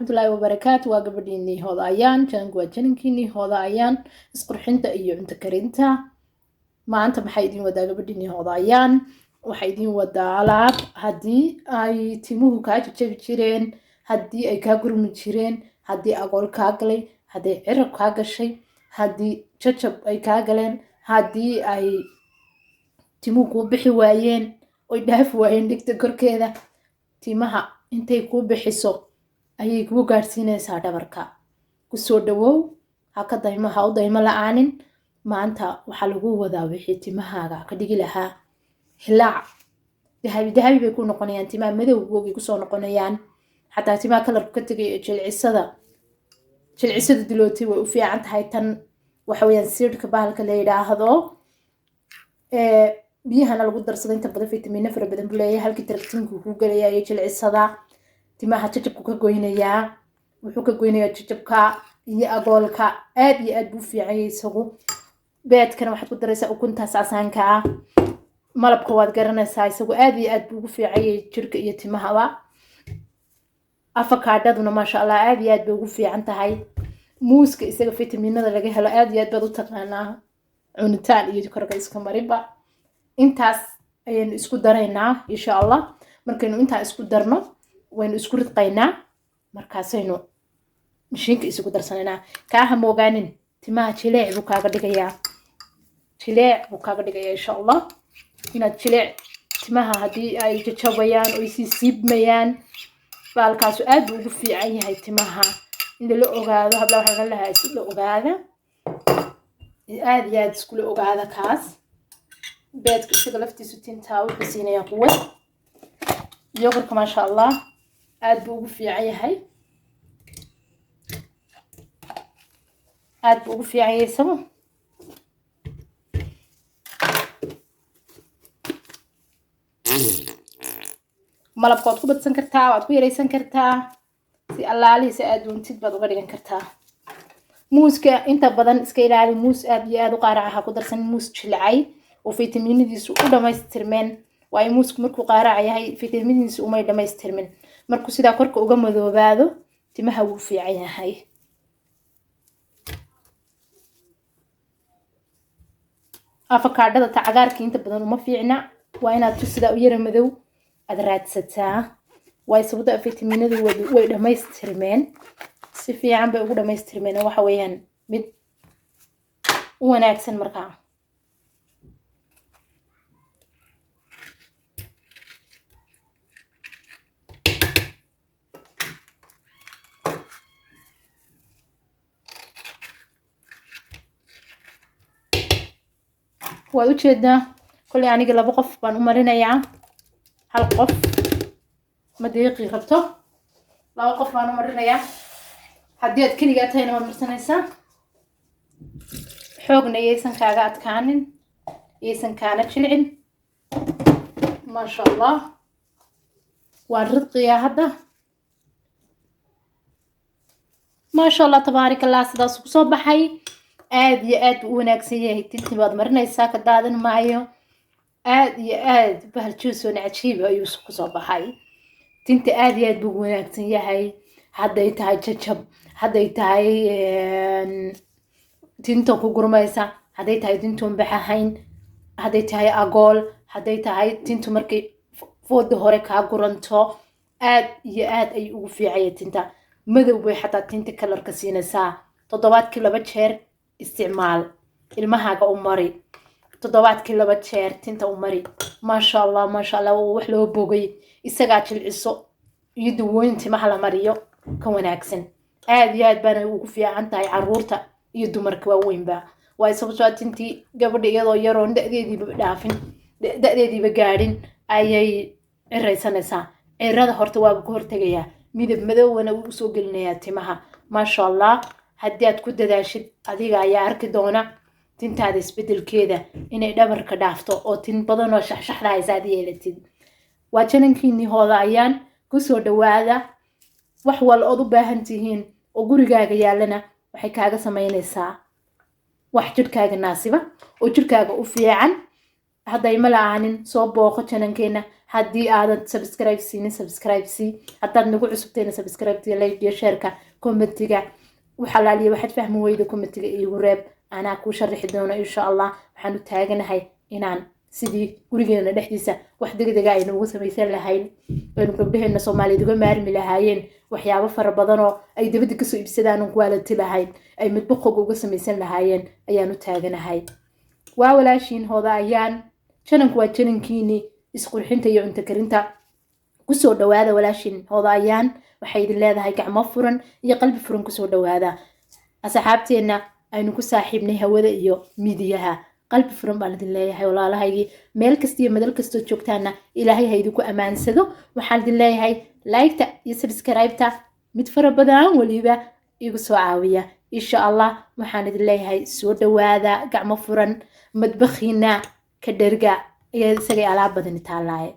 waraxmatullaahi wabarakaatu. Waa gabadhiinii Hooda Ayaan, janku waa jankiinii Hooda Ayaan, isqurxinta iyo cunto karinta. Maanta maxay idin wadaa gabadhiinii Hooda Ayaan? Waxay idin wadaa alaab haddii ay timuhu kaa jajabi jireen, haddii ay kaa gurmi jireen, haddii agool kaa galay, haddii cirab kaa gashay, haddii jajab ay kaa galeen, haddii ay timuhu kuu bixi waayeen, oy dhaafi waayeen dhigta korkeeda, timaha intay kuu bixiso ayay kuu gaarsiinaysaa dhabarka. Ku soo dhawow, ha u daymo la'aanin. Maanta waxaa lagu wadaa wixii timahaaga ka dhigi lahaa hilaac dahabi bay ku noqonayaan, timaha madowgoogay kusoo noqonayaan. Xataa timaha kalarku ka tegay ee jilcisada dilootay way u fiican tahay. Tan waxa weeyaan siidhka bahalka la yidhaahdo biyahana lagu darsado, inta badan fitamiino fara badan buu leeyahay. Halkii tartiinku ku galaya iyo jilcisada timaha jajabku ka goynayaa, wuxuu ka goynayaa jajabka iyo agoolka. aad iyo aad buu u fiican yahay isagu. beedkana waxaad ku daraysaa ukuntaas casaanka ah, malabka waad garanaysaa, isagu aad iyo aad buu ugu fiican yahay jirka iyo timahaba. afakaadhaduna maasha allah aad iyo aad bay ugu fiican tahay. muuska isaga fitamiinada laga helo aad iyo aad baad u taqaanaa, cunitaan iyo korka iska mariba. intaas ayaynu isku daraynaa insha allah. markaynu intaa isku darno waynu isku ridqaynaa, markaasaynu mashiinka isugu darsanaynaa. kaa ha moogaanin, timaha jileec buu kaaga dhigayaa, insha allah. inaad jileec timaha haddii ay jajabayaan oo sii siibmayaan, baalkaasu aad buu ugu fiican yahay timaha. in la ogaado habla waxaan lahaa isla ogaada, aad iyo aad iskula ogaada. kaas beedka isaga laftiisu tintaa wuxuu siinayaa quwad. yogurka maasha allah aad buu ugu fiican yahay, isagu. malabka waad ku badsan kartaa, waad ku yaraysan kartaa, si allaalihiisa aad doontid baad uga dhigan kartaa. muuska inta badan iska ilaali, muus aad iyo aad u qaaraca ha ku darsan, muus jilcay oo fitamiinadiisu u dhamaystirmeen. waayo muusku markuu qaaraca yahay fitamiinadiisu umay dhamaystirmin. markuu sidaa korka uga madoobaado timaha wuu fiican yahay. afakaadhada ta cagaarka inta badan uma fiicna, waa inaad sidaa u yara madow aad raadsataa. waayo sababta fitamiinadu way dhamaystirmeen, si fiican bay ugu dhamaystirmeen. waxa weeyaan mid u wanaagsan markaa. waad u jeedaa kolley aniga 2 qof baan u marinayaa. hal qof ma deeqi rabto, 2 qof baan u marinayaa. haddii aad keligaa tahayna waad marsanaysaa. xoogna yaysan kaaga adkaanin, yaysan kaana jilcin. maasha allah waan ridqiyaa hadda. maasha allah tabaarik allah, sidaas ku soo baxay. aad iyo aad buu u wanaagsan yahay. tintii baad marinaysaa, ka daadan maayo. aad iyo aad bahal juusoon cajiib ayuu ku soo baxay. tinta aad iyo aad buu ugu wanaagsan yahay. hadday tahay jajab, hadday tahay tinta ku gurmaysa, hadday tahay tintoon baxahayn, hadday tahay agool, hadday tahay tintu markay fooda hore kaa guranto, aad iyo aad ayuu ugu fiicaya tinta. madow bay xataa tinta kalarka siinaysaa. 7 jeer isticmaal, ilmahaaga u mari. 7 jeer tinta u mari. maasha allah waa wax loo bogay. isagaa jilciso iyo dawooyin timaha la mariyo ka wanaagsan. aad iyo aad baana ugu fiican tahay caruurta iyo dumarka waaweynba. waayo sababtoo tintii gabadha iyadoo yaroon da'deediiba gaadhin ayay ciraysanaysaa. cirada horta waaba ka hortegayaa, midab madowna wuu usoo gelinayaa timaha. maasha allah haddii aad ku dadaashid adiga ayaa arki doona tintaada isbedelkeeda inay dhabarka dhaafto oo tin badan oo shaxshaxda haysaad yeelatid. waa janankiinii Hooda Ayaan. ku soo dhawaada. wax wal ood u baahan tihiin oo gurigaaga yaalana waxay kaaga samaynaysaa wax jirkaaga naasiba oo jirkaaga u fiican. hadday ma la'aanin soo booqo channelkeena haddii aadan subscribe siinin subscribe sii haddaad nagu cusubtayna subscribe like iyo shareka commentiga waxalaaliya waxaad fahmi weyda commentiga iigu reeb anaa kuu sharixi doono insha allah waxaan u taaganahay inaan sidii gurigeena dhexdiisa wax degdega aynu uga samaysan lahayn aynu gabdhaheena soomaaliyeed uga maarmi lahaayeen waxyaabo fara badan oo ay dabadda kasoo iibsadaan uun quality lahayn ay midbaqoga uga samaysan lahaayeen ayaan u taaganahay waa walaashiin hooda ayaan jananku waa janankiini isqurxinta iyo cunto karinta kusoo dhawaada walaashiin hooda ayaan waxay idin leedahay gacmo furan iyo qalbi furan kusoo dhawaada asxaabteena aynu ku saaxiibnay hawada iyo midiyaha qalbi furan baan idin leeyahay walaalahaygii meel kasta iyo madal kastoo joogtaana ilaahay ha idinku ammaansado waxaan idin leeyahay like-ta iyo subscribe-ta mid fara badan weliba igu soo caawiya insha allah waxaan idin leeyahay soo dhawaada gacmo furan madbakhiina ka dherga iyo isagay alaab badani taallaaye